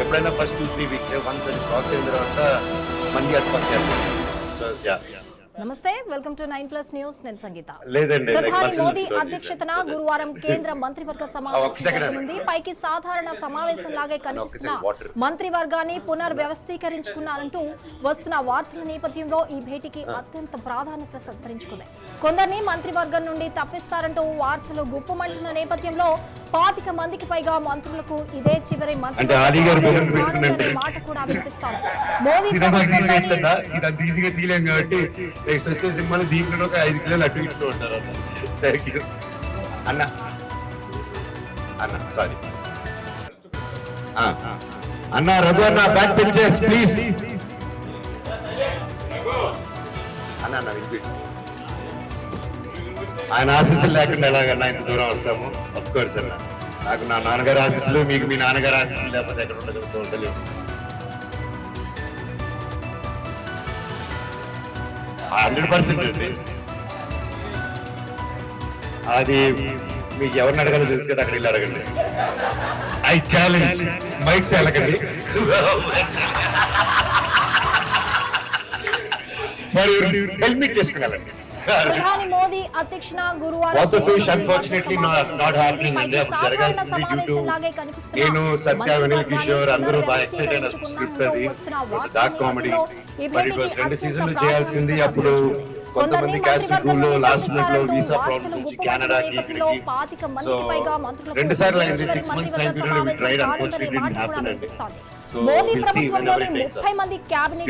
ఎప్పుడైనా first 2-3 weeks once అది cross అయిన తర్వాత మళ్ళీ అది ఫస్ట్ సో నమస్తే, వెల్కమ్ టు 9+ న్యూస్. నేను సంగీత. లేదండి, ప్రధాని మోదీ అధ్యక్షతన గురువారం కేంద్ర మంత్రివర్గ సమావేశం జరగనుంది. పైకి సాధారణ సమావేశం లాగే కనిపిస్తున్న మంత్రివర్గాన్ని పునర్వ్యవస్థీకరించుకున్నారంటూ వస్తున్న వార్తల నేపథ్యంలో ఈ భేటీకి అత్యంత ప్రాధాన్యత సంతరించుకుంది. కొందరిని మంత్రివర్గం నుండి తప్పిస్తారంటూ వార్తలు గుప్పుమంటున్న నేపథ్యంలో 25 మందికి పైగా మంత్రులకు ఇదే చివరి మాట కూడా వినిపిస్తోంది. మోదీ నెక్స్ట్ వచ్చే సినిమాలు దీంట్లో ఒక 5 కిలోలు అటు ఇస్తూ ఉంటారు. థ్యాంక్ యూ అన్న. అన్న సారీ అన్న, రఘు అన్న బ్యాక్ బెంచెస్ ప్లీజ్ అన్న. అన్న వినిపి ఆయన ఆశీస్సులు లేకుండా ఎలాగన్నా ఇంత దూరం వస్తాము. అఫ్ కోర్స్ అన్న, నాకు నా నాన్నగారి ఆశీస్సులు, మీకు మీ నాన్నగారి ఆశీస్సులు లేకపోతే ఎక్కడ ఉండలేము. 100% అది మీకు ఎవరిని అడగాలో తెలుసు కదా, అక్కడ వెళ్ళి అడగండి. ఐ ఛాలెంజ్ మైక్ తేలకండి. మరి హెల్మెట్ తీసుకున్నారండి. ప్రధాని మోదీ అధ్యక్షన గురువారం నేను సత్య, అనిల్ కిషోర్ అందరూ బాగా ఎక్సైట్ అయిన స్క్రిప్ట్ అది dark comedy. But it was 2 సీజన్లు చేయాల్సింది. అప్పుడు కొంతమంది క్యాస్ట్ రూల్ లాస్ట్ మినిట్ లో వీసా ప్రాబ్లమ్ నుంచి కెనడాకి ఇక్కడికి సో 2 సార్లు అయింది. 6 months time period we tried, unfortunately did happen అండి. So will see whenever it takes. 30 మంది క్యాబినెట్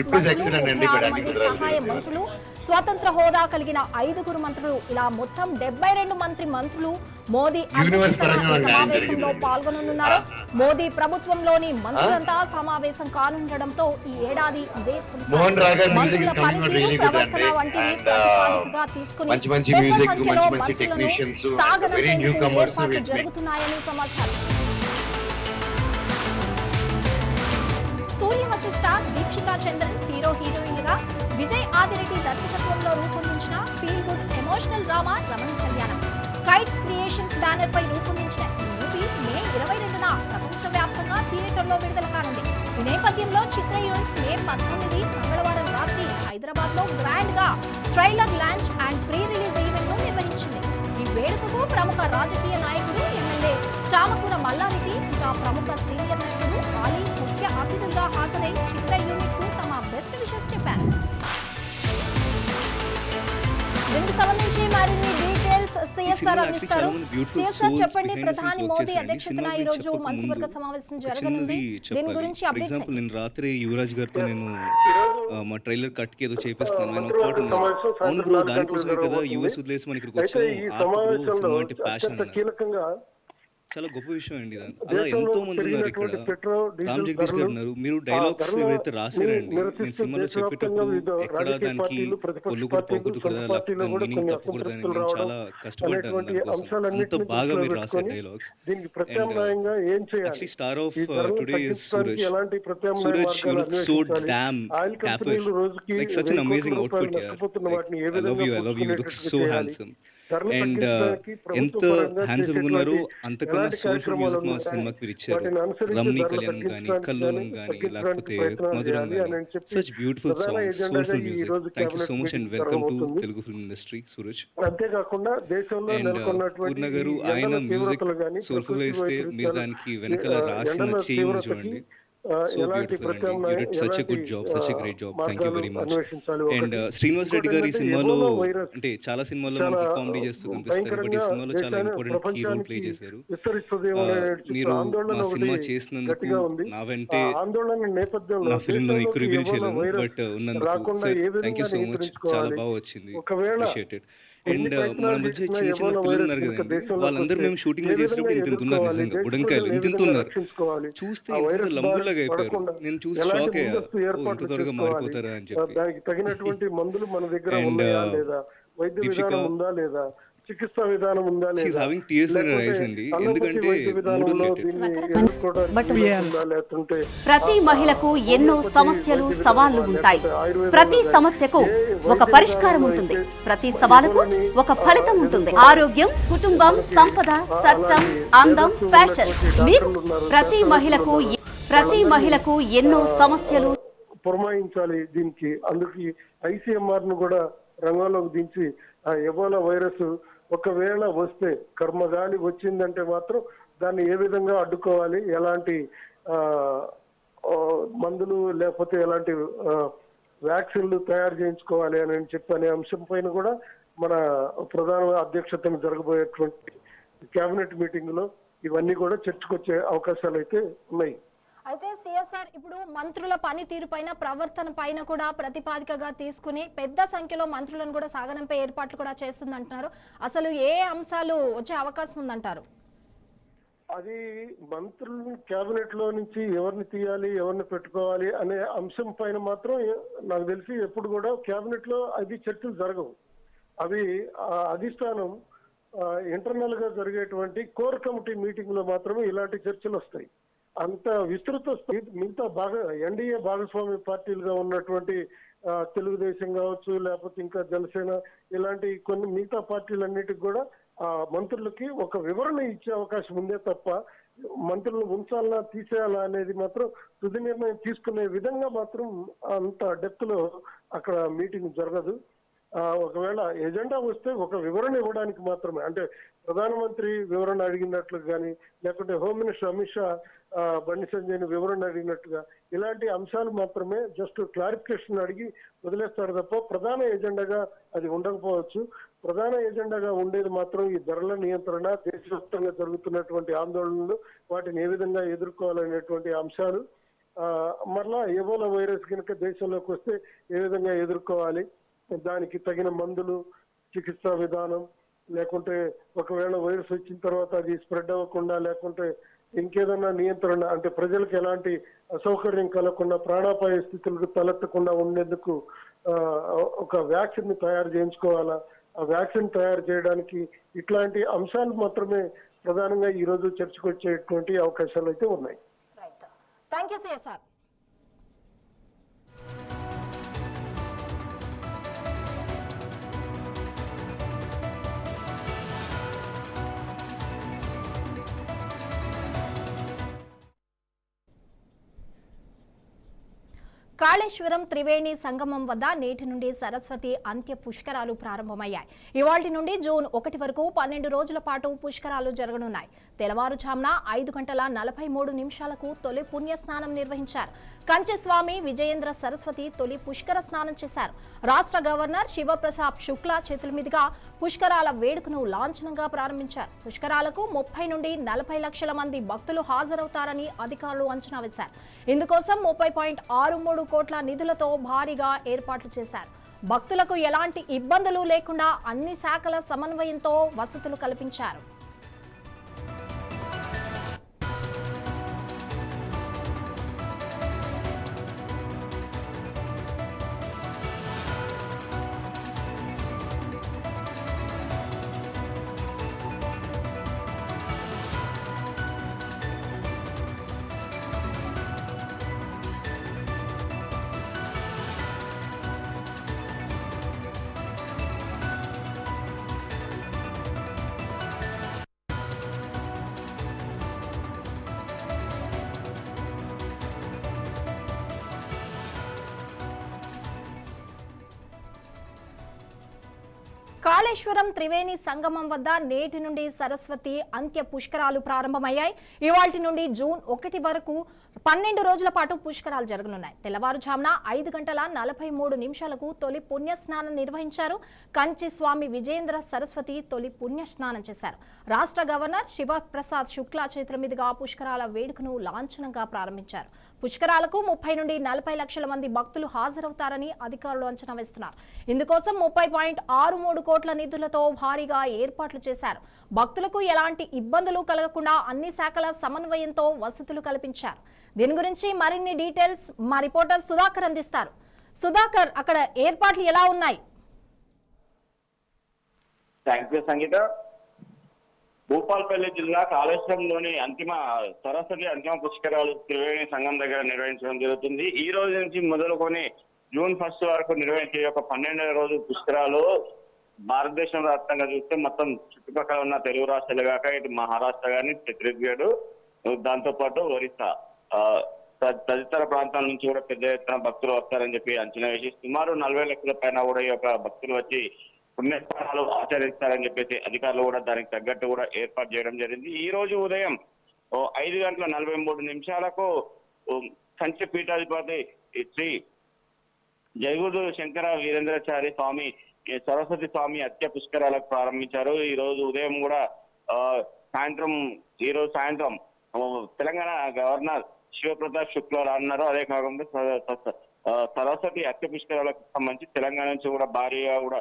మంత్రులు, స్వతంత్ర హోదా కలిగిన 5 మంత్రులు, ఇలా మొత్తం 72 మంత్రులు మోదీ సమావేశంలో పాల్గొననున్నారు. మోదీ ప్రభుత్వంలోని మంత్రులంతా సమావేశం కానుండడంతో ఈ ఏడాది ఇదే జరుగుతున్నాయని సమాచారం. సూర్యవంశి స్టార్ దీక్షితా చంద్రన్ హీరోయిన్లుగా, విజయ్ ఆదిరెడ్డి దర్శకత్వంలో రూపొందించిన feel good emotional drama Ramana కళ్యాణం కైట్స్ క్రియేషన్స్ బ్యానర్ పై రూపొందించిన ఈ మూవీ మే 22న ప్రపంచవ్యాప్తంగా థియేటర్లో విడుదల కానుంది. ఈ నేపథ్యంలో చిత్ర యూనిట్ మే 19 మంగళవారం రాత్రి హైదరాబాద్ లో గ్రాండ్ గా trailer launch and pre release event ను నిర్వహించింది. ఈ వేడుకకు ప్రముఖ రాజకీయ నాయకుడు ఎమ్మెల్యే చామకూర మల్లారెడ్డి, ఇంకా ప్రముఖ సీనియర్ నటుడు ఆలీ ముఖ్య అతిథులుగా హాజరై చిత్ర యూనిట్ కు తమ బెస్ట్ విషెస్ చెప్పారు. దీనికి సంబంధించి మరిన్ని డీటెయిల్స్ సిఎస్ఆర్ అందిస్తారు. సిఎస్ఆర్ చెప్పండి, ప్రధాని మోదీ అధ్యక్షతన ఈ రోజు మంత్రివర్గ సమావేశం జరగనుంది. దీని గురించి అప్డేట్స్. ఎగ్జాంపుల్ నేను రాత్రి యువరాజ్ గారితో నేను మా ట్రైలర్ కట్ కి ఏదో చేపిస్తాను, ఆయన ఒక పాట అవును బ్రో దానికోసమే కదా యూఎస్ వదిలేసి మన ఇక్కడికి వచ్చాము. సినిమా అంటే ప్యాషన్, చాలా గొప్ప విషయం అండి. అలా ఎంతో మంది ఉన్నారు ఇక్కడ. రామ్ జగదీష్ గారు ఉన్నారు. మీరు డైలాగ్స్ ఎవరైతే రాశారండి, నేను సినిమాలో చెప్పేటప్పుడు ఎక్కడ దానికి ఒళ్ళు కూడా పోకూడదు కదా, లేకపోతే మీనింగ్ తప్పకూడదు అని నేను చాలా కష్టపడ్డాను దానికోసం. అంత బాగా మీరు రాశారు dialogues. And actually star of today is Suraj. Suraj, you look so damn dapper, like such an amazing outfit యార్. I love you, you look so handsome. And ఎంత హ్యాండ్సమ్ ఉన్నారు, అంతకన్నా సోల్ఫుల్ మ్యూజిక్ మా సినిమాకి మీరు ఇచ్చారు. రమణీ కళ్యాణం కానీ, కల్లోలం కానీ, లేకపోతే మధురం కానీ, such beautiful songs, soulful music. Thank you so much and welcome to Telugu film industry Suraj. And Purna garu, ఆయన మ్యూజిక్ సోల్ఫుల్ గా ఇస్తే మీరు దానికి వెనకాల రాసిన చేయి చూడండి. So beautiful and you did such a good job, such a great job. Thank you very much. And Srinivas Reddy గారి సినిమాలో అంటే చాలా సినిమాల్లో మనకి కామెడీ చేస్తూ కనిపిస్తారు, బట్ ఈ సినిమాలో చాలా ఇంపార్టెంట్ కీ రోల్ ప్లే చేశారు. మీరు మా సినిమా చేసినందుకు నా వెంటే నా ఫిల్మ్ లో ఎక్కువ రివీల్ చేయలేను, బట్ ఉన్నందుకు sir thank you so much. చాలా బాగా వచ్చింది, అప్రిషియేటెడ్. అండ్ మన మధ్య చిన్న చిన్న పిల్లలు ఉన్నారు కదండి, వాళ్ళందరూ మేము షూటింగ్ లో చేసినప్పుడు ఇంత ఉన్నారు, నిజంగా బుడంకాయలు ఇంత ఉన్నారు. చూస్తే ఇంత లంబులాగా అయిపోయారు. నేను చూసి షాక్ అయ్యా, ఇంత త్వరగా మారిపోతారా అని చెప్పి. అండ్ దీపిక చికిత్సా విధానం ఉందా లేదా, ఎందుకంటే ప్రతి మహిళకు ఎన్నో సమస్యలు సవాళ్లు ఉంటాయి. ప్రతి సమస్యకు ఒక పరిష్కారం ఉంటుంది, ప్రతి సవాలుకు ఒక ఫలితం ఉంటుంది. ఆరోగ్యం, కుటుంబం, సంపద, చట్టం, అందం, ఫ్యాషన్, మీకు ప్రతి మహిళకు ప్రతి మహిళకు ఎన్నో సమస్యలు పురమాయించాలి. దీనికి అందుకు ICMR ను కూడా రంగంలోకి దించి ఆ ఎబోలా వైరస్ ఒకవేళ వస్తే కర్మగాలి వచ్చిందంటే మాత్రం దాన్ని ఏ విధంగా అడ్డుకోవాలి, ఎలాంటి మందులు లేకపోతే ఎలాంటి వ్యాక్సిన్లు తయారు చేయించుకోవాలి అని చెప్పనే అంశం పైన కూడా మన ప్రధాన అధ్యక్షతను జరగబోయేటువంటి కేబినెట్ మీటింగ్ లో ఇవన్నీ కూడా చర్చకొచ్చే అవకాశాలు అయితే ఉన్నాయి. అయితే సిఎస్ఆర్ ఇప్పుడు మంత్రుల పనితీరు పైన ప్రవర్తన పైన కూడా ప్రతిపాదికగా తీసుకుని పెద్ద సంఖ్యలో మంత్రులను కూడా సాగనంపే ఏర్పాట్లు కూడా చేస్తుందంటున్నారు. అసలు ఏ అంశాలు వచ్చే అవకాశం ఉందంటారు? అది మంత్రులు కేబినెట్ లో నుంచి ఎవరిని తీయాలి, ఎవరిని పెట్టుకోవాలి అనే అంశం పైన మాత్రం నాకు తెలిసి ఎప్పుడు కూడా కేబినెట్ లో అది చర్చలు జరగవు. అవి అధిష్టానం ఇంటర్నల్ గా జరిగేటువంటి కోర్ కమిటీ మీటింగ్ లో మాత్రమే ఇలాంటి చర్చలు వస్తాయి. అంత విస్తృత మిగతా ఎన్డీఏ భాగస్వామి పార్టీలుగా ఉన్నటువంటి తెలుగుదేశం కావచ్చు, లేకపోతే ఇంకా జనసేన, ఇలాంటి కొన్ని మిగతా పార్టీలన్నిటికి కూడా మంత్రులకి ఒక వివరణ ఇచ్చే అవకాశం ఉందే తప్ప మంత్రులను ఉంచాలా తీసేయాలా అనేది మాత్రం తుది నిర్ణయం తీసుకునే విధంగా మాత్రం అంత డెప్త్ లో అక్కడ మీటింగ్ జరగదు. ఒకవేళ ఎజెండా వస్తే ఒక వివరణ ఇవ్వడానికి మాత్రమే, అంటే ప్రధానమంత్రి వివరణ అడిగినట్లు కానీ, లేకుంటే హోమ్ మినిస్టర్ అమిత్ షా బండి సంజయ్ని వివరణ అడిగినట్టుగా ఇలాంటి అంశాలు మాత్రమే జస్ట్ క్లారిఫికేషన్ అడిగి వదిలేస్తారు తప్ప ప్రధాన ఎజెండాగా అది ఉండకపోవచ్చు. ప్రధాన ఎజెండాగా ఉండేది మాత్రం ఈ ధరల నియంత్రణ, దేశవ్యాప్తంగా జరుగుతున్నటువంటి ఆందోళనలు, వాటిని ఏ విధంగా ఎదుర్కోవాలనేటువంటి అంశాలు, మరలా ఎబోలా వైరస్ కనుక దేశంలోకి వస్తే ఏ విధంగా ఎదుర్కోవాలి, దానికి తగిన మందులు, చికిత్సా విధానం, లేకుంటే ఒకవేళ వైరస్ వచ్చిన తర్వాత అది స్ప్రెడ్ అవ్వకుండా, లేకుంటే ఇంకేదన్నా నియంత్రణ, అంటే ప్రజలకు ఎలాంటి అసౌకర్యం కలగకుండా, ప్రాణాపాయ స్థితులకు తలెత్తకుండా ఉండేందుకు ఒక వ్యాక్సిన్ ని తయారు చేయించుకోవాలా, ఆ వ్యాక్సిన్ తయారు చేయడానికి ఇట్లాంటి అంశాలు మాత్రమే ప్రధానంగా ఈ రోజు చర్చకు వచ్చేటువంటి అవకాశాలు అయితే ఉన్నాయి. Thank you CSR. Kaleshwaram Triveni సంగమం వద్ద నేటి నుండి సరస్వతి అంత్య పుష్కరాలు ప్రారంభమయ్యాయి. ఇవాళ్టి నుండి జూన్ 1 వరకు 12 రోజుల పాటు పుష్కరాలు జరగనున్నాయి. తెల్లవారుజామున 5:43 తొలి పుణ్య స్నానం నిర్వహించారు. కంచెస్వామి విజయేంద్ర సరస్వతి తొలి పుష్కర స్నానం చేశారు. రాష్ట్ర గవర్నర్ శివప్రసాద్ శుక్లా చేతుల మీదుగా పుష్కరాల వేడుకను లాంఛనంగా ప్రారంభించారు. పుష్కరాలకు 30 నుండి 40 లక్షల మంది భక్తులు హాజరవుతారని అధికారులు అంచనా వేశారు. ఇందుకోసం 30.63 కోట్ల నిధులతో భారీగా ఏర్పాట్లు చేశారు. భక్తులకు ఎలాంటి ఇబ్బందులు లేకుండా అన్ని శాఖల సమన్వయంతో వసతులు కల్పించారు. కాళేశ్వరం త్రివేణి సంగమం వద్ద నేటి నుండి సరస్వతి అంత్య పుష్కరాలు ప్రారంభమయ్యాయి. ఇవాల్టి నుండి జూన్ 1 వరకు 12 రోజుల పాటు పుష్కరాలు జరగనున్నాయి. తెల్లవారుజామున 5:43 తొలి పుణ్య స్నానం నిర్వహించారు. కంచి స్వామి విజయేంద్ర సరస్వతి తొలి పుణ్య స్నానం చేశారు. రాష్ట్ర గవర్నర్ శివప్రసాద్ శుక్లా చేతుల మీదుగా పుష్కరాల వేడుకను లాంఛనంగా ప్రారంభించారు. పుష్కరాలకు 30 నుండి 40 లక్షల మంది భక్తులు హాజరవుతారని అధికారులు అంచనా వేస్తున్నారు. ఇందుకోసం 30.63 కోట్ల నిధులతో భారీగా ఏర్పాట్లు చేశారు. భక్తులకు ఎలాంటి ఇబ్బందులు కలగకుండా అన్ని శాఖల సమన్వయంతో వసతులు కల్పించారు. దీని గురించి మరిన్ని డీటెయిల్స్ మా రిపోర్టర్ సుధాకర్ అందిస్తారు. సుధాకర్, అక్కడ ఏర్పాట్లు ఎలా ఉన్నాయి? థ్యాంక్ యూ సంగీత. భూపాల్పల్లి జిల్లా కాళేశ్వరంలోని సరస్వతి అంతిమ పుష్కరాలు త్రివేణి సంఘం దగ్గర నిర్వహించడం జరుగుతుంది. ఈ రోజు నుంచి మొదలుకొని జూన్ 1 వరకు నిర్వహించే ఒక 12వ రోజు పుష్కరాలు భారతదేశం వ్యాప్తంగా చూస్తే మొత్తం చుట్టుపక్కల ఉన్న తెలుగు రాష్ట్రాలు కాక ఇటు మహారాష్ట్ర కానీ, ఛత్తీస్గఢ్, దాంతో పాటు ఒరిస్సా తదితర ప్రాంతాల నుంచి కూడా పెద్ద ఎత్తున భక్తులు వస్తారని చెప్పి అంచనా వేసి సుమారు 40 లక్షల పైన కూడా ఈ యొక్క భక్తులు వచ్చి పుణ్యస్నానాలు ఆచరిస్తారని చెప్పేసి అధికారులు కూడా దానికి తగ్గట్టు కూడా ఏర్పాటు చేయడం జరిగింది. ఈ రోజు ఉదయం 5:43 కంచి పీఠాధిపతి శ్రీ జయగురు శంకర వీరేంద్రచారి స్వామి సరస్వతి స్వామి అత్య పుష్కరాలకు ప్రారంభించారు. ఈ రోజు ఉదయం కూడా ఈ రోజు సాయంత్రం తెలంగాణ గవర్నర్ శివప్రతాప్ శుక్లా అన్నారు. అదే కాకుండా సరస్వతి అత్య పుష్కరాలకు సంబంధించి తెలంగాణ నుంచి కూడా భారీగా కూడా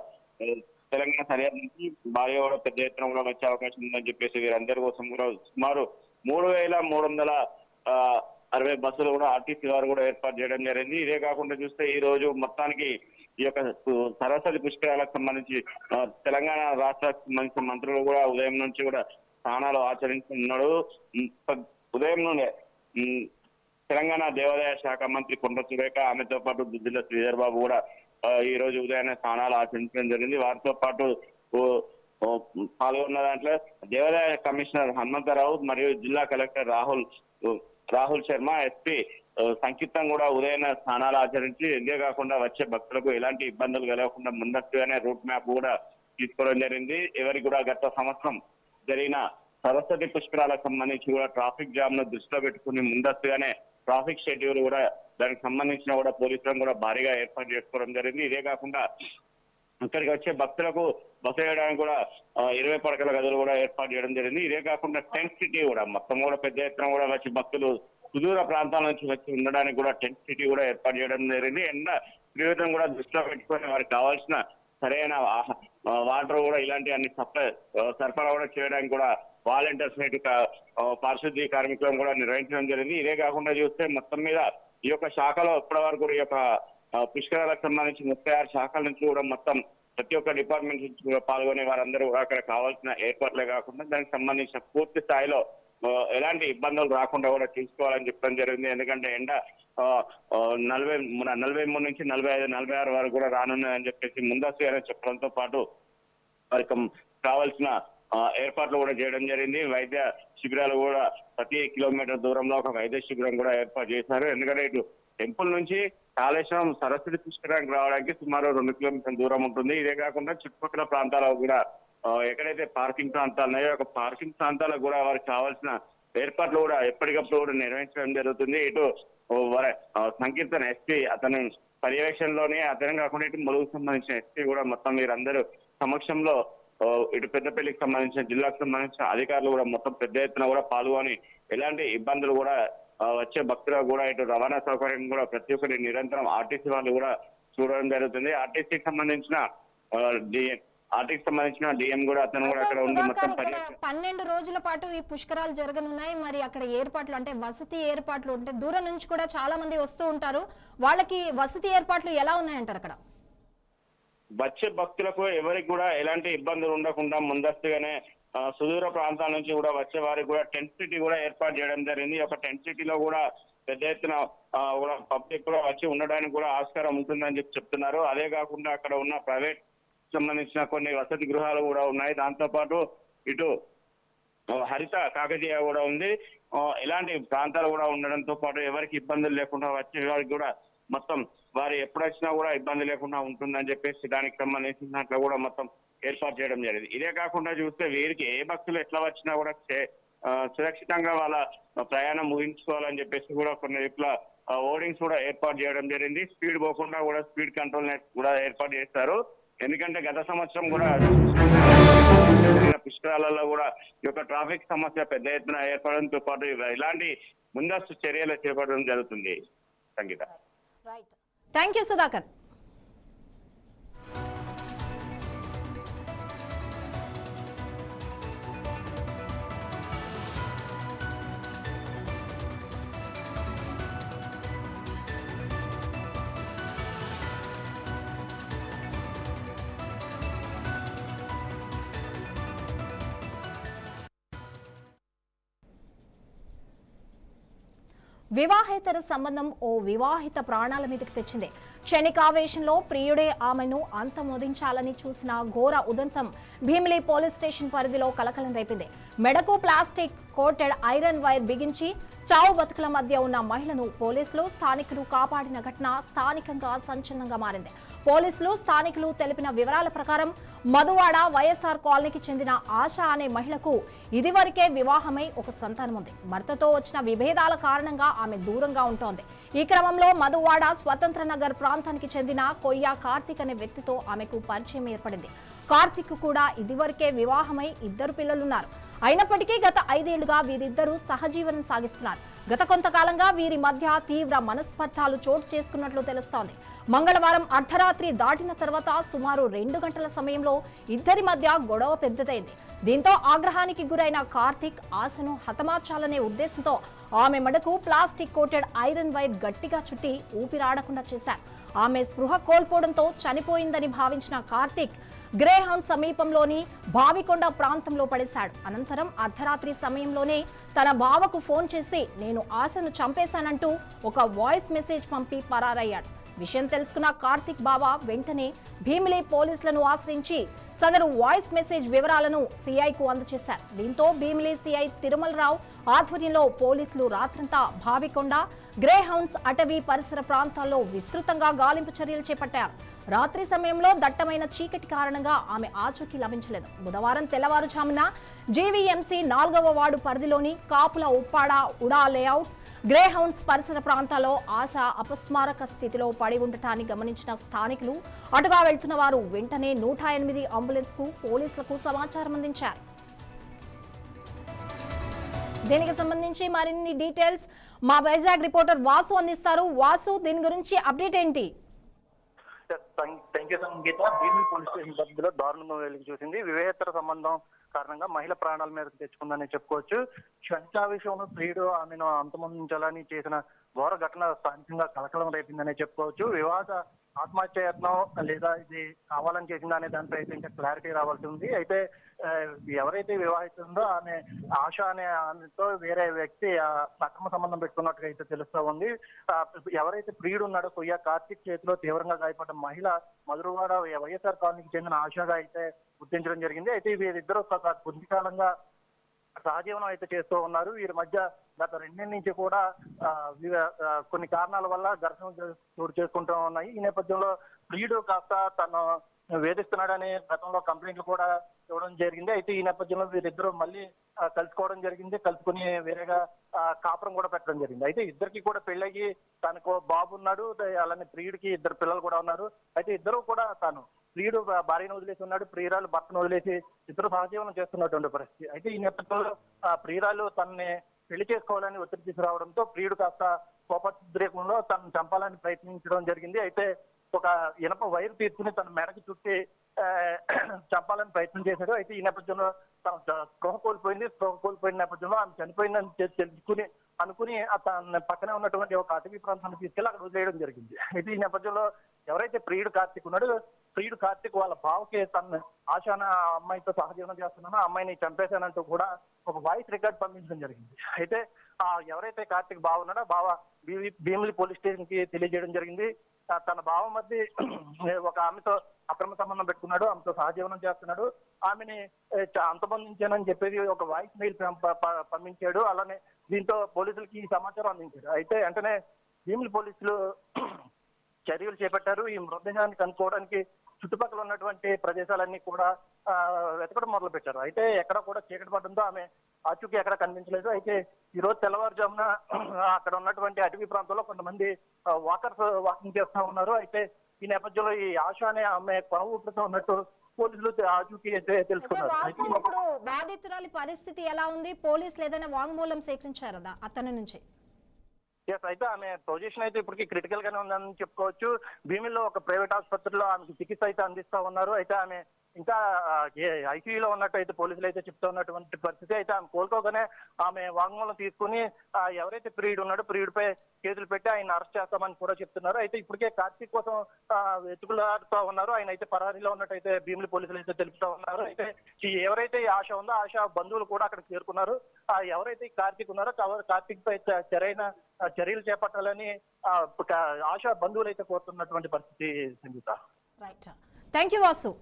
తెలంగాణ సరిహద్దు నుంచి భారీగా కూడా పెద్ద ఎత్తున కూడా వచ్చే అవకాశం ఉందని చెప్పేసి వీరందరి కోసం కూడా సుమారు 3,360 బస్సులు కూడా ఆర్టీసీ వారు కూడా ఏర్పాటు చేయడం జరిగింది. ఇదే కాకుండా చూస్తే ఈ రోజు మొత్తానికి ఈ యొక్క సరస్వతి పుష్కరాలకు సంబంధించి తెలంగాణ రాష్ట్రానికి సంబంధించిన మంత్రులు కూడా ఉదయం నుంచి కూడా స్నానాలు ఆచరిస్తున్నాడు. ఉదయం నుండి తెలంగాణ దేవాదాయ శాఖ మంత్రి కొండ సురేఖ, ఆమెతో పాటు దుద్దిల శ్రీధర్ బాబు కూడా ఈ రోజు ఉదయాన్నే స్నానాలు ఆచరించడం జరిగింది. వారితో పాటు పాల్గొన్న దాంట్లో దేవాదాయ కమిషనర్ హనుమంతరావు మరియు జిల్లా కలెక్టర్ రాహుల్ శర్మ, ఎస్పీ సంకీర్తం కూడా ఉదయాన్నే స్నానాలు ఆచరించి ఇదే కాకుండా వచ్చే భక్తులకు ఎలాంటి ఇబ్బందులు కలగకుండా ముందస్తుగానే రూట్ మ్యాప్ కూడా తీసుకోవడం జరిగింది. ఎవరికి కూడా గత సంవత్సరం జరిగిన సరస్వతి పుష్కరాలకు సంబంధించి కూడా ట్రాఫిక్ జామ్ ను దృష్టిలో పెట్టుకుని ముందస్తుగానే ట్రాఫిక్ షెడ్యూల్ కూడా దానికి సంబంధించిన కూడా పోలీసులను కూడా భారీగా ఏర్పాటు చేసుకోవడం జరిగింది. ఇదే కాకుండా ఇక్కడికి వచ్చే భక్తులకు బస చేయడానికి కూడా 20 పడకల గదులు కూడా ఏర్పాటు చేయడం జరిగింది. ఇదే కాకుండా టెంట్ సిటీ కూడా మొత్తం కూడా పెద్ద ఎత్తున కూడా వచ్చి భక్తులు సుదూర ప్రాంతాల నుంచి వచ్చి ఉండడానికి కూడా టెంట్ సిటీ కూడా ఏర్పాటు చేయడం జరిగింది. ఎండ తీవ్రతను కూడా దృష్టిలో పెట్టుకొని వారికి కావాల్సిన సరైన వాటర్ కూడా ఇలాంటి అన్ని సరఫరా కూడా చేయడానికి కూడా వాలంటీర్స్ పారిశుద్ధ్య కార్మికులను కూడా నిర్వహించడం జరిగింది. ఇదే కాకుండా చూస్తే మొత్తం మీద ఈ యొక్క శాఖలో ఇప్పటి వరకు ఈ యొక్క పుష్కరాలకు సంబంధించి 36 శాఖల నుంచి కూడా మొత్తం ప్రతి ఒక్క డిపార్ట్మెంట్ నుంచి కూడా పాల్గొనే వారందరూ కూడా అక్కడ కావాల్సిన ఏర్పాట్లే కాకుండా దానికి సంబంధించిన పూర్తి స్థాయిలో ఎలాంటి ఇబ్బందులు రాకుండా కూడా తీసుకోవాలని చెప్పడం జరిగింది. ఎందుకంటే ఎండ 43 నుంచి 45, 46 వరకు కూడా రానున్నాయని చెప్పేసి ముందస్తుగానే చెప్పడంతో పాటు వారికి కావాల్సిన ఏర్పాట్లు కూడా చేయడం జరిగింది. వైద్య శిబిరాలు కూడా ప్రతి కిలోమీటర్ దూరంలో ఒక వైద్య శిబిరం కూడా ఏర్పాటు చేశారు. ఎందుకంటే ఇటు టెంపుల్ నుంచి కాళేశ్వరం సరస్వతి పుష్కరానికి రావడానికి సుమారు 2 కిలోమీటర్ల దూరం ఉంటుంది. ఇదే కాకుండా చుట్టుపక్కల ప్రాంతాలకు కూడా ఎక్కడైతే పార్కింగ్ ప్రాంతాలు ఉన్నాయో ఒక పార్కింగ్ ప్రాంతాలకు కూడా వారికి కావాల్సిన ఏర్పాట్లు కూడా ఎప్పటికప్పుడు కూడా నిర్వహించడం జరుగుతుంది. ఇటు సంకీర్తన ఎస్పీ అతని పర్యవేక్షణలోనే అతనే కాకుండా ఇటు ములుగుకు సంబంధించిన ఎస్పీ కూడా మొత్తం వీరందరూ సమక్షంలో ఇటు పెద్దపల్లికి సంబంధించిన జిల్లాకు సంబంధించిన అధికారులు కూడా మొత్తం పెద్ద ఎత్తున కూడా పాల్గొని ఎలాంటి ఇబ్బందులు కూడా వచ్చే భక్తులకు కూడా ఇటు రవాణా సౌకర్యం కూడా ప్రతి ఒక్కరి నిరంతరం ఆర్టీసీ వాళ్ళు కూడా చూడడం జరుగుతుంది. ఆర్టీసీకి సంబంధించిన డిఎం కూడా అతను కూడా అక్కడ ఉండి మొత్తం 12 రోజుల పాటు ఈ పుష్కరాలు జరగనున్నాయి. మరి అక్కడ ఏర్పాట్లు అంటే వసతి ఏర్పాట్లు ఉంటే దూరం నుంచి కూడా చాలా మంది వస్తూ ఉంటారు. వాళ్ళకి వసతి ఏర్పాట్లు ఎలా ఉన్నాయంటారు? అక్కడ వచ్చే భక్తులకు ఎవరికి కూడా ఎలాంటి ఇబ్బందులు ఉండకుండా ముందస్తుగానే సుదూర ప్రాంతాల నుంచి కూడా వచ్చే వారికి కూడా టెంట్ సిటీ కూడా ఏర్పాటు చేయడం జరిగింది. ఒక టెంట్ సిటీలో కూడా పెద్ద ఎత్తున కూడా పబ్లిక్ కూడా వచ్చి ఉండడానికి కూడా ఆస్కారం ఉంటుందని చెప్తున్నారు. అదే కాకుండా అక్కడ ఉన్న ప్రైవేట్ సంబంధించిన కొన్ని వసతి గృహాలు కూడా ఉన్నాయి. దాంతో పాటు ఇటు హరిత కాకతీయ కూడా ఉంది. ఇలాంటి ప్రాంతాలు కూడా ఉండడంతో పాటు ఎవరికి ఇబ్బందులు లేకుండా వచ్చే వారికి కూడా మొత్తం వారు ఎప్పుడు వచ్చినా కూడా ఇబ్బంది లేకుండా ఉంటుందని చెప్పేసి దానికి సంబంధించిన దాంట్లో కూడా మొత్తం ఏర్పాటు చేయడం జరిగింది. ఇదే కాకుండా చూస్తే వీరికి ఏ భక్తులు ఎట్లా వచ్చినా కూడా సురక్షితంగా వాళ్ళ ప్రయాణం ముగించుకోవాలని చెప్పేసి కూడా కొన్ని ఇట్లా హోర్డింగ్స్ కూడా ఏర్పాటు చేయడం జరిగింది. స్పీడ్ పోకుండా కూడా స్పీడ్ కంట్రోల్ కూడా ఏర్పాటు చేస్తారు. ఎందుకంటే గత సంవత్సరం కూడా పుష్కరాలలో కూడా ఈ యొక్క ట్రాఫిక్ సమస్య పెద్ద ఎత్తున ఏర్పడంతో పాటు ఇలాంటి ముందస్తు చర్యలు చేపట్టడం జరుగుతుంది. సంగీత. Thank you Sudhakar. వివాహేతర సంబంధం ఓ వివాహిత ప్రాణాల మీదకి తెచ్చింది. క్షణికావేశంలో ప్రియుడే ఆమెను అంతమొదించాలని చూసిన ఘోర ఉదంతం భీమిలి పోలీస్ స్టేషన్ పరిధిలో కలకలం రేపింది. మెడకు ప్లాస్టిక్ కోటెడ్ ఐరన్ వైర్ బిగించి చావు బతుకుల మధ్య ఉన్న మహిళను పోలీసులు స్థానికులు కాపాడిన ఘటన స్థానికంగా సంచలనంగా మారింది. పోలీసులు స్థానికులు తెలిపిన వివరాల ప్రకారం మధువాడ వైఎస్ఆర్ కాలనీకి చెందిన ఆశ అనే మహిళకు ఇదివరకే వివాహమై ఒక సంతానం ఉంది. భర్తతో వచ్చిన విభేదాల కారణంగా ఆమె దూరంగా ఉంటోంది. ఈ క్రమంలో మధువాడ స్వతంత్ర నగర్ ప్రాంతానికి చెందిన కొయ్య కార్తిక్ అనే వ్యక్తితో ఆమెకు పరిచయం ఏర్పడింది. కార్తిక్ కూడా ఇదివరకే వివాహమై 2 పిల్లలున్నారు. అయినప్పటికీ గత 5 ఏళ్లుగా వీరిద్దరూ సహజీవనం సాగిస్తున్నారు. గత కొంతకాలంగా వీరి మధ్య తీవ్ర మనస్పర్ధాలు చోటు చేసుకున్నట్లు తెలుస్తోంది. మంగళవారం అర్ధరాత్రి దాటిన తర్వాత సుమారు 2 గంటల సమయంలో ఇద్దరి మధ్య గొడవ పెద్దదైంది. దీంతో ఆగ్రహానికి గురైన కార్తిక్ ఆశను హతమార్చాలనే ఉద్దేశంతో ఆమె మెడకు ప్లాస్టిక్ కోటెడ్ ఐరన్ వైర్ గట్టిగా చుట్టి ఊపిరాడకుండా చేశారు. ఆమె స్పృహ కోల్పోవడంతో చనిపోయిందని భావించిన కార్తిక్ గ్రేహౌండ్ సమీపంలోని భావికొండ ప్రాంతంలో పడేశాడు. అనంతరం అర్ధరాత్రి సమయంలోనే తన బావకు ఫోన్ చేసి నేను ఆశను చంపేశానంటూ ఒక వాయిస్ మెసేజ్ పంపి పరారయ్యాడు. విషయం తెలుసుకున్న కార్తిక్ బావ వెంటనే భీమిలి పోలీసులను ఆశ్రయించి సదరు వాయిస్ మెసేజ్ వివరాలను సిఐకు అందజేశారు. దీంతో భీమిలి సిఐ తిరుమలరావు ఆధ్వర్యంలో పోలీసులు రాత్రంతా భావికొండ, గ్రేహౌండ్స్ అటవీ పరిసర ప్రాంతాల్లో విస్తృతంగా గాలింపు చర్యలు చేపట్టారు. రాత్రి సమయంలో దట్టమైన చీకటి కారణంగా ఆమె ఆచూకీ లభించలేదు. బుధవారం తెల్లవారుజామున జీవీఎంసీ 4వ వార్డు పరిధిలోని కాపుల ఉప్పాడ, ఉడా లేఅవుట్స్, గ్రేహౌండ్స్ పరిసర ప్రాంతాల్లో ఆశ అపస్మారక స్థితిలో పడి ఉండటాన్ని గమనించిన స్థానికులు అటుగా వెళ్తున్న వారు వెంటనే 108 అంబులెన్స్ కు పోలీసులకు సమాచారం అందించారు. దీనికి సంబంధించి మరిన్ని డీటెయిల్స్ మా వైజాగ్ రిపోర్టర్ వాసు అందిస్తారు. వాసు, దీని గురించి అప్డేట్ ఏంటి? Thank you Sangeetha. Bheemili police station పరిధిలో దారుణంగా వెలికి చూసింది. వివేహేతర సంబంధం కారణంగా మహిళ ప్రాణాల మీదకి తెచ్చుకుందని చెప్పుకోవచ్చు. క్షణికావేశంలో ప్రియుడు ఆమెను అంతమొందించాలని చేసిన ఘోర ఘటన స్థానికంగా కలకలం రేపిందనే చెప్పుకోవచ్చు. వివాద ఆత్మహత్యయత్నం లేదా ఇది కావాలని చేసిందా అనే దానిపై అయితే ఇంకా క్లారిటీ రావాల్సి ఉంది. అయితే ఎవరైతే వివాహితుందో ఆమె ఆశ అనే ఆమెతో వేరే వ్యక్తి అక్రమ సంబంధం పెట్టుకున్నట్టుగా అయితే తెలుస్తా ఉంది. ఎవరైతే ప్రియుడు ఉన్నాడో కొయ్య కార్తిక్ చేతిలో తీవ్రంగా గాయపడ్డ మహిళ మధురవాడ వైఎస్ఆర్ కాలనీకి చెందిన ఆశగా అయితే గుర్తించడం జరిగింది. అయితే వీరిద్దరూ కొద్ది కాలంగా సహజీవనం అయితే చేస్తూ ఉన్నారు. వీరి మధ్య గత 2 నెలల నుంచి కూడా కొన్ని కారణాల వల్ల ఘర్షణ చోటు చేసుకుంటూ ఉన్నాయి. ఈ నేపథ్యంలో ప్రియుడు కాస్త తను వేధిస్తున్నాడని గతంలో కంప్లైంట్లు కూడా ఇవ్వడం జరిగింది. అయితే ఈ నేపథ్యంలో వీరిద్దరూ మళ్ళీ కలుసుకోవడం జరిగింది. కలుసుకుని వేరేగా కాపురం కూడా పెట్టడం జరిగింది. అయితే ఇద్దరికి కూడా పెళ్ళయ్యి తనకు బాబు ఉన్నాడు, అలానే ప్రియుడికి 2 పిల్లలు కూడా ఉన్నారు. అయితే ఇద్దరు కూడా ప్రియుడు భార్యను వదిలేసి ఉన్నాడు, ప్రియురాలు భర్తను వదిలేసి ఇద్దరు సహజీవనం చేస్తున్నటువంటి పరిస్థితి. అయితే ఈ నేపథ్యంలో ప్రియురాలు తనని పెళ్లి చేసుకోవాలని ఒత్తిడి తీసుకురావడంతో ప్రియుడు కాస్త కోపోద్రేకంలో తనను చంపాలని ప్రయత్నించడం జరిగింది. అయితే ఒక ఇనప వైరు తీసుకుని తన మెడకి చుట్టి చంపాలని ప్రయత్నం చేశాడు. అయితే ఈ నేపథ్యంలో తన స్పృహ కోల్పోయిన నేపథ్యంలో ఆమె చనిపోయిందని అనుకుని తన పక్కనే ఉన్నటువంటి ఒక అటవీ ప్రాంతాన్ని తీసుకెళ్లి అక్కడ వదిలేయడం జరిగింది. అయితే ఈ నేపథ్యంలో ఎవరైతే ప్రియుడు కార్తిక్ ఉన్నాడో ప్రియుడు కార్తిక్ వాళ్ళ బావకి తన ఆశాన అమ్మాయితో సహజీవనం చేస్తున్నానో ఆ అమ్మాయిని చంపేశానంటూ కూడా ఒక వాయిస్ రికార్డ్ పంపించడం జరిగింది. అయితే ఎవరైతే కార్తిక్ బావ ఉన్నాడో బావ భీమిలి పోలీస్ స్టేషన్ కి తెలియజేయడం జరిగింది. తన బావ మధ్య ఒక ఆమెతో అక్రమ సంబంధం పెట్టుకున్నాడు, ఆమెతో సహజీవనం చేస్తున్నాడు, ఆమెని అంతమొందించానని చెప్పేది ఒక వాయిస్ మెయిల్ పంపించాడు. అలానే దీంతో పోలీసులకి ఈ సమాచారం అందించాడు. అయితే వెంటనే భీమిలి పోలీసులు చర్యలు చేపట్టారు. ఈ మృతదేహాన్ని కనుక్కోవడానికి చుట్టుపక్కల ఉన్నటువంటి ప్రదేశాలన్నీ కూడా వెతకడం మొదలు పెట్టారు. అయితే ఎక్కడ కూడా చీకటి పడడంతో ఆమె ఆచూకీ ఎక్కడ కనిపించలేదు. అయితే ఈ రోజు తెల్లవారుజామున అక్కడ ఉన్నటువంటి అటవీ ప్రాంతంలో కొంతమంది వాకర్స్ వాకింగ్ చేస్తూ ఉన్నారు. అయితే ఈ నేపథ్యంలో ఈ ఆశ అనే ఆమె కొన ఊపిరితో ఉన్నట్టు పోలీసులు ఆచూకీ అయితే తెలుసుకున్నారు. ఇప్పుడు బాధితురాలి పరిస్థితి ఎలా ఉంది? పోలీసులు ఏదైనా వాంగ్మూలం సేకరించారా అతని నుంచి? అయితే ఆమె పొజిషన్ అయితే ఇప్పటికీ క్రిటికల్ గానే ఉందని చెప్పుకోవచ్చు. భీమిలో ఒక ప్రైవేట్ ఆసుపత్రిలో ఆమెకు చికిత్స అయితే అందిస్తా ఉన్నారు. అయితే ఆమె ఇంకా ఐసీయూలో ఉన్నట్టు అయితే పోలీసులు అయితే చెప్తా ఉన్నటువంటి పరిస్థితి. అయితే ఆమె కోలుకోగానే ఆమె వాంగ్మూలం తీసుకుని ఎవరైతే ప్రియుడు ఉన్నాడో ప్రియుడిపై కేసులు పెట్టి ఆయన అరెస్ట్ చేస్తామని కూడా చెప్తున్నారు. అయితే ఇప్పటికే కార్తీక్ కోసం వెతుకులాడుతూ ఉన్నారు. ఆయన అయితే పరారీలో ఉన్నట్టయితే భీమిలి పోలీసులు అయితే తెలుపుతా ఉన్నారు. అయితే ఎవరైతే ఈ ఆశ ఉందో ఆశ బంధువులు కూడా అక్కడ చేరుకున్నారు. ఎవరైతే ఈ కార్తీక్ ఉన్నారో కార్తీక్ పై చర్యలు చేపట్టాలని ఆశ బంధువులు అయితే కోరుతున్నటువంటి పరిస్థితి Sangeeta. Right, thank you Vasu.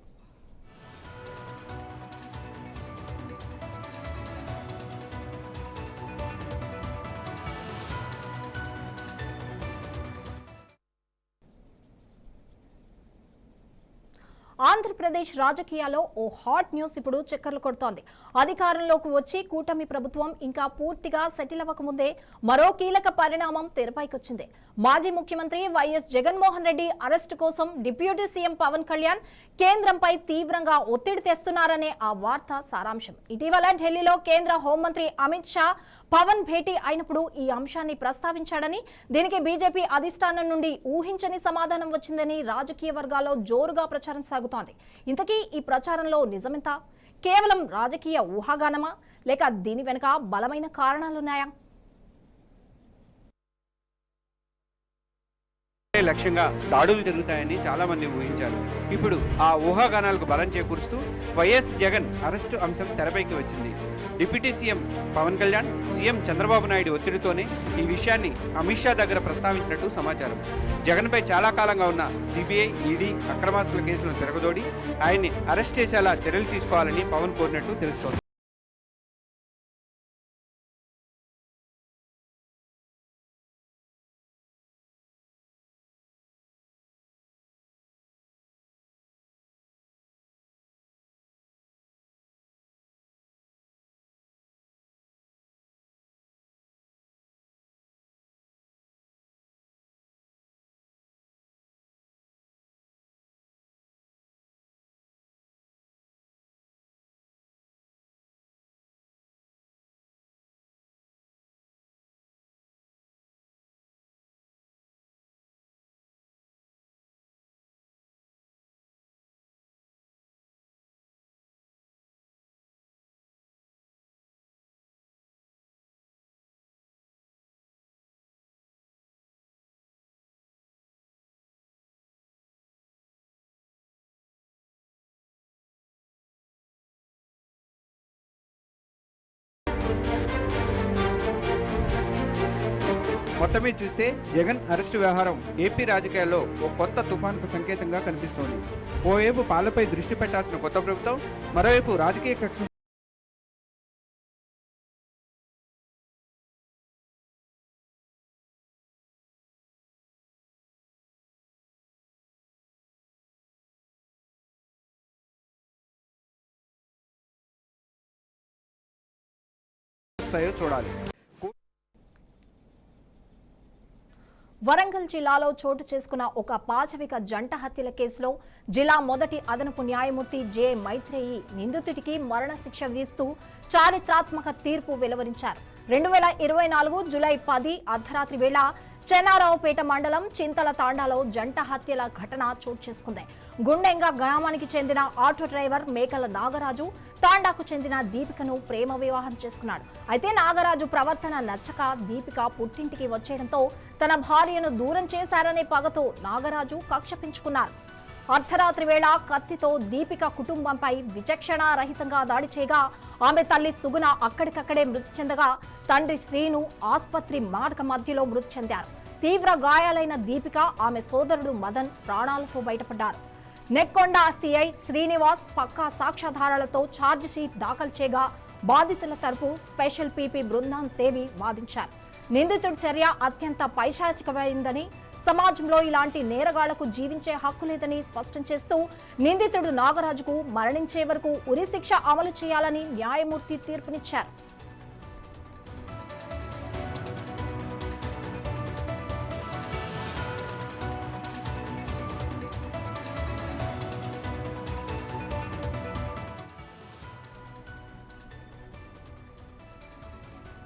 Andhra Pradesh రాజకీయాల్లో ఓ హాట్ న్యూస్ ఇప్పుడు చక్కర్లు కొడుతోంది. అధికారంలోకి వచ్చి కూటమి ప్రభుత్వం ఇంకా పూర్తిగా సెటిల్ అవ్వకముందే మరో కీలక పరిణామం తెరపైకొచ్చింది. మాజీ ముఖ్యమంత్రి వైఎస్ జగన్మోహన్ రెడ్డి అరెస్టు కోసం డిప్యూటీ సీఎం పవన్ కళ్యాణ్ కేంద్రంపై తీవ్రంగా ఒత్తిడి తెస్తున్నారనే ఆ వార్త సారాంశం. ఇటీవల ఢిల్లీలో కేంద్ర హోంమంత్రి అమిత్ షా పవన్ భేటీ అయినప్పుడు ఈ అంశాన్ని ప్రస్తావించాడని, దీనికి బీజేపీ అధిష్టానం నుండి ఊహించని సమాధానం వచ్చిందని రాజకీయ వర్గాల్లో జోరుగా ప్రచారం సాగుతోంది. ఇంతకీ ఈ ప్రచారంలో నిజమెంత? కేవలం రాజకీయ ఊహాగానమా, లేక దీని వెనుక బలమైన కారణాలున్నాయా? లక్ష్యంగా దాడులు జరుగుతాయని చాలా మంది ఊహించారు. ఇప్పుడు ఆ ఊహాగానాలకు బలం చేకూరుస్తూ వైఎస్ జగన్ అరెస్టు అంశం తెరపైకి వచ్చింది. Deputy CM Pawan Kalyan, CM Chandrababu Naidu ఒత్తిడితోనే ఈ విషయాన్ని అమిత్ షా దగ్గర ప్రస్తావించినట్టు సమాచారం. జగన్పై చాలా కాలంగా ఉన్న సిబిఐ, ఈడీ అక్రమాస్తుల కేసులను తిరగదోడి ఆయన్ని అరెస్ట్ చేసేలా చర్యలు తీసుకోవాలని పవన్ కోరినట్టు తెలుస్తోంది. మొత్తం మీద చూస్తే జగన్ అరెస్టు వ్యవహారం ఏపీ రాజకీయాల్లో ఓ కొత్త తుఫాన్కు సంకేతంగా కనిపిస్తోంది. ఓవైపు పాలపై దృష్టి పెట్టాల్సిన కొత్త ప్రభుత్వం, మరోవైపు రాజకీయ కక్ష చూడాలి. వరంగల్ జిల్లాలో చోటు చేసుకున్న ఒక పాశవిక జంట హత్యల కేసులో జిల్లా మొదటి అదనపు న్యాయమూర్తి జె మైత్రేయి నిందితుడికి మరణశిక్ష విధిస్తూ చారిత్రాత్మక తీర్పు వెలువరించారు. 2024 జూలై 10 అర్ధరాత్రి వేళ చెన్నారావుపేట మండలం చింతల తాండాలో జంట హత్యల ఘటన చోటు చేసుకుంది. గుండెంగ గ్రామానికి చెందిన ఆటో డ్రైవర్ మేకల నాగరాజు తాండాకు చెందిన దీపికను ప్రేమ వివాహం చేసుకున్నాడు. అయితే నాగరాజు ప్రవర్తన నచ్చక దీపిక పుట్టింటికి వచ్చేయడంతో తన భార్యను దూరం చేశారనే పగతో నాగరాజు కక్ష పెంచుకున్నారు. అర్ధరాత్రి వేళ కత్తితో దీపిక కుటుంబంపై విచక్షణారహితంగా దాడి చేయగా ఆమె తల్లి సుగుణ అక్కడికక్కడే మృతి చెందగా తండ్రి శ్రీను ఆసుపత్రి మార్గ మధ్యలో మృతి చెందారు. తీవ్ర గాయాలైన దీపిక, ఆమె సోదరుడు మదన్ ప్రాణాలతో బయటపడ్డారు. నెక్కొండ సిఐ శ్రీనివాస్ పక్కా సాక్ష్యాధారాలతో ఛార్జ్ షీట్ దాఖలు చేయగా బాధితుల తరపు స్పెషల్ పీపీ బృందాన్ దేవి వాదించారు. నిందితుడి చర్య అత్యంత పైశాచికమైందని, సమాజంలో ఇలాంటి నేరగాళ్లకు జీవించే హక్కు లేదని స్పష్టం చేస్తూ నిందితుడు నాగరాజుకు మరణించే వరకు ఉరిశిక్ష అమలు చేయాలని న్యాయమూర్తి తీర్పునిచ్చారు.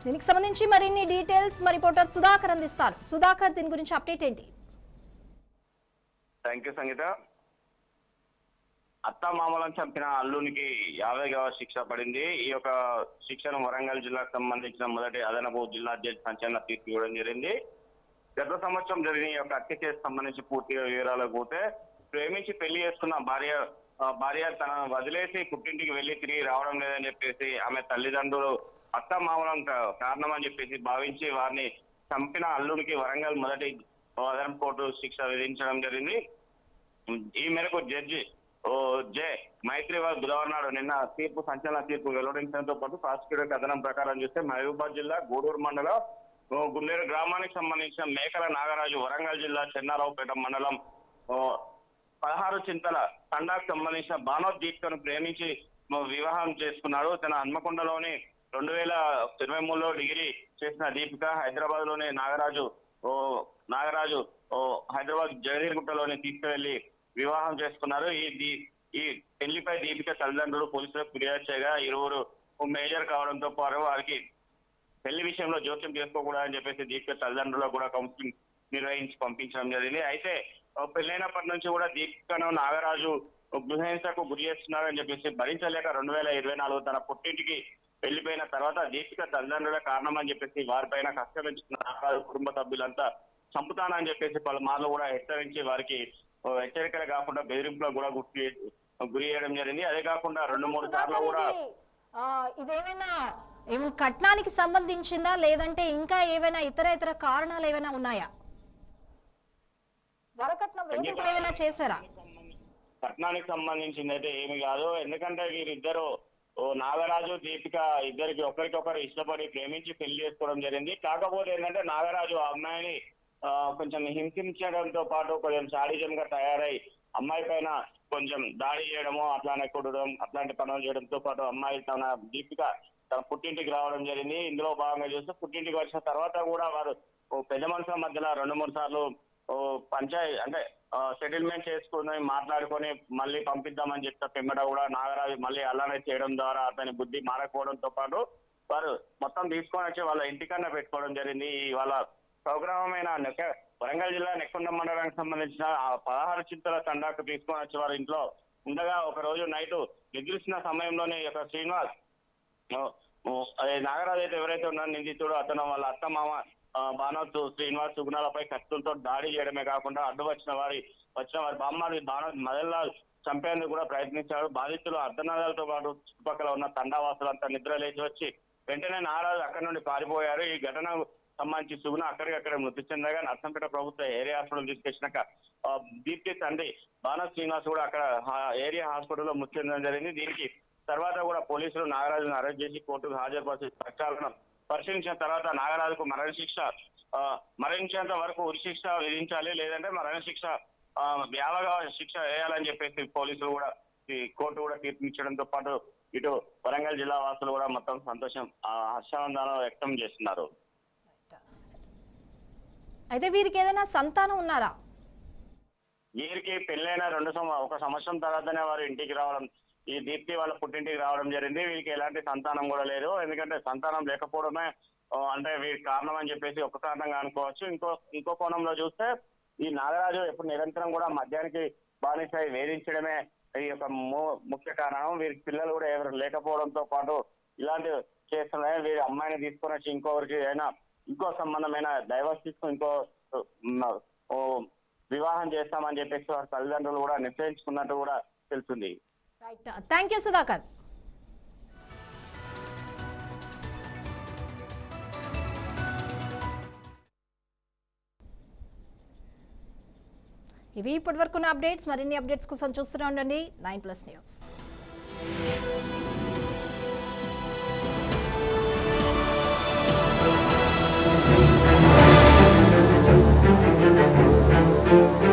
దీనికి సంబంధించి మరిన్ని డీటెయిల్స్ మా రిపోర్టర్ సుధాకర్ అందిస్తారు. సుధాకర్, దీని గురించి అప్డేట్ ఏంటి? థ్యాంక్ యూ సంగీత. అత్తామామలను చంపిన అల్లునికి 50 గవ శిక్ష పడింది. ఈ యొక్క శిక్షను వరంగల్ జిల్లాకు సంబంధించిన మొదటి అదనపు జిల్లా జడ్జి సంచలన తీర్పు ఇవ్వడం జరిగింది. గత సంవత్సరం జరిగిన ఈ యొక్క హత్య కేసు సంబంధించి పూర్తిగా వివరాలకు పోతే ప్రేమించి పెళ్లి చేసుకున్న భార్య తన వదిలేసి పుట్టింటికి వెళ్లి తిరిగి రావడం లేదని చెప్పేసి ఆమె తల్లిదండ్రులు అత్త మామూలం కారణం అని చెప్పేసి భావించి వారిని చంపిన అల్లుడికి వరంగల్ మొదటి అదనపు కోర్టు శిక్ష విధించడం జరిగింది. ఈ మేరకు జడ్జి జే మైత్రివాల్ బుధవారం నాడు నిన్న సంచలన తీర్పు వెలువరించడంతో పాటు ప్రాసిక్యూటర్ కథనం ప్రకారం చూస్తే మహబూబాబాద్ జిల్లా గూడూరు మండలం గుండేరు గ్రామానికి సంబంధించిన మేకల నాగరాజు వరంగల్ జిల్లా చెన్నారావుపేట మండలం 16 చింతల తండాకు సంబంధించిన బానోద్ దీపికను ప్రేమించి వివాహం చేసుకున్నాడు. తన హన్మకొండలోని 2023లో డిగ్రీ చేసిన దీపిక హైదరాబాద్ లోని నాగరాజు హైదరాబాద్ జగదీర్గుట్టలోని తీసుకువెళ్లి వివాహం చేసుకున్నారు. ఈ పెళ్లిపై దీపిక తల్లిదండ్రులు పోలీసులకు ఫిర్యాదు చేయగా ఇరువురు మేజర్ కావడంతో పాటు వారికి పెళ్లి విషయంలో జోక్యం చేసుకోకూడదని చెప్పేసి దీపిక తల్లిదండ్రులకు కూడా కౌన్సిలింగ్ నిర్వహించి పంపించడం జరిగింది. అయితే పెళ్లైనప్పటి నుంచి కూడా దీపికను నాగరాజు గృహహింసకు గురి చేస్తున్నారని చెప్పేసి భరించలేక 2024 తన పుట్టింటికి వెళ్లిపోయిన తర్వాత దీపిక తల్లిదండ్రుల కారణం అని చెప్పేసి వారిపైన కక్ష పెంచుకున్న నాగరాజు కుటుంబ సభ్యులంతా చంపుతానని చెప్పేసి పలుమార్లు కూడా హెచ్చరించి వారికి హెచ్చరికలు కాకుండా బెదిరింపులకు కూడా గురి చేయడం జరిగింది. అదే కాకుండా 2-3 సార్లు కూడా ఇదేమైనా కట్నానికి సంబంధించిందా లేదంటే ఇంకా ఏమైనా ఇతర కారణాలు ఏమైనా ఉన్నాయా? వరకట్నం వేధింపులు ఏమైనా చేశారా? కట్నానికి సంబంధించింది అయితే ఏమి కాదు. ఎందుకంటే వీరిద్దరు నాగరాజు దీపిక ఇద్దరికి ఒకరికొకరు ఇష్టపడి ప్రేమించి పెళ్లి చేసుకోవడం జరిగింది. కాకపోతే ఏంటంటే నాగరాజు ఆ అమ్మాయిని కొంచెం హింసించడంతో పాటు కొంచెం శాడిజం గా తయారై అమ్మాయి పైన కొంచెం దాడి చేయడము అట్లానే కొట్టడం అట్లాంటి పనులు చేయడంతో పాటు అమ్మాయి దీపిక తన పుట్టింటికి రావడం జరిగింది. ఇందులో భాగంగా చూస్తే పుట్టింటికి వచ్చిన తర్వాత కూడా వారు పెద్ద మనుషుల మధ్యలో 2-3 సార్లు అంటే సెటిల్మెంట్ చేసుకుని మాట్లాడుకొని మళ్ళీ పంపిద్దామని చెప్తే పిమ్మట కూడా నాగరాజు మళ్ళీ అలానే చేయడం ద్వారా అతని బుద్ధి మారకపోవడంతో పాటు వారు మొత్తం తీసుకొని వచ్చి వాళ్ళ ఇంటికన్నా పెట్టుకోవడం జరిగింది. వాళ్ళ స్వగ్రామమైన వరంగల్ జిల్లా నెక్కొండ మండలానికి సంబంధించిన 16 చింతల తండాకు తీసుకొని వచ్చి వారి ఇంట్లో ఉండగా ఒక రోజు నైట్ నిద్రిస్తున్న సమయంలోనే ఒక శ్రీనివాస్ నాగరాజు అయితే ఎవరైతే ఉన్నారో నిందితుడు అతను వాళ్ళ అత్త మామ బానోత్ శ్రీనివాస్ సుగుణాలపై కత్తులతో దాడి చేయడమే కాకుండా అడ్డు వచ్చిన వారి బామ్మారి బానోత్ మదన్లాల్ చంపేందుకు కూడా ప్రయత్నించాడు. బాధితులు అర్ధనాదాలతో పాటు చుట్టుపక్కల ఉన్న తండావాసులంతా నిద్ర లేచి వచ్చి వెంటనే నాగరాజు అక్కడి నుండి పారిపోయారు. ఈ ఘటన సంబంధించి సుగుణ అక్కడికక్కడ మృతి చెందగా నర్సంపేట ప్రభుత్వ ఏరియా హాస్పిటల్ తీసుకొచ్చినాక దీప్తి తండ్రి బానోత్ శ్రీనివాస్ కూడా అక్కడ ఏరియా హాస్పిటల్లో మృతి చెందడం జరిగింది. దీనికి తర్వాత కూడా పోలీసులు నాగరాజును అరెస్ట్ చేసి కోర్టుకు హాజరుపరిచి సాక్ష్యాలను పరిశీలించిన తర్వాత నాగరాజుకు మరణించేంత వరకు ఉరిశిక్ష విధించాలి, లేదంటే మరణశిక్ష వ్యావగా శిక్ష వేయాలని చెప్పేసి పోలీసులు కూడా కోర్టు కూడా తీర్పునిచ్చడంతో పాటు ఇటు వరంగల్ జిల్లా వాసులు కూడా మొత్తం సంతోషం హర్షానందానం వ్యక్తం చేస్తున్నారు. అయితే వీరికి ఏదైనా సంతానం ఉన్నారా? వీరికి పెళ్ళైన 1 సంవత్సరం తర్వాతనే వారు ఇంటికి రావడం, ఈ దీప్తి వాళ్ళ పుట్టింటికి రావడం జరిగింది. వీరికి ఎలాంటి సంతానం కూడా లేదు. ఎందుకంటే సంతానం లేకపోవడమే అంటే వీరికి కారణం అని చెప్పేసి ఒక కారణంగా అనుకోవచ్చు. ఇంకో కోణంలో చూస్తే ఈ నాగరాజు ఎప్పుడు నిరంతరం కూడా మద్యానికి బానిసై వేధించడమే ఈ యొక్క ముఖ్య కారణం. వీరికి పిల్లలు కూడా ఎవరు లేకపోవడంతో పాటు ఇలాంటి చేస్తున్నాయి. వీరి అమ్మాయిని తీసుకొని వచ్చి ఇంకొకరికి అయినా ఇంకో సంబంధమైన డైవర్స్ తీసుకుని ఇంకో వివాహం చేస్తామని చెప్పేసి వారి తల్లిదండ్రులు కూడా నిశ్చయించుకున్నట్టు కూడా తెలుస్తుంది. Thank you Sudhakar. ఇవి ఇప్పటి వరకు అప్డేట్స్. మరిన్ని అప్డేట్స్ కోసం చూస్తూనే ఉండండి 9+ న్యూస్. Thank you.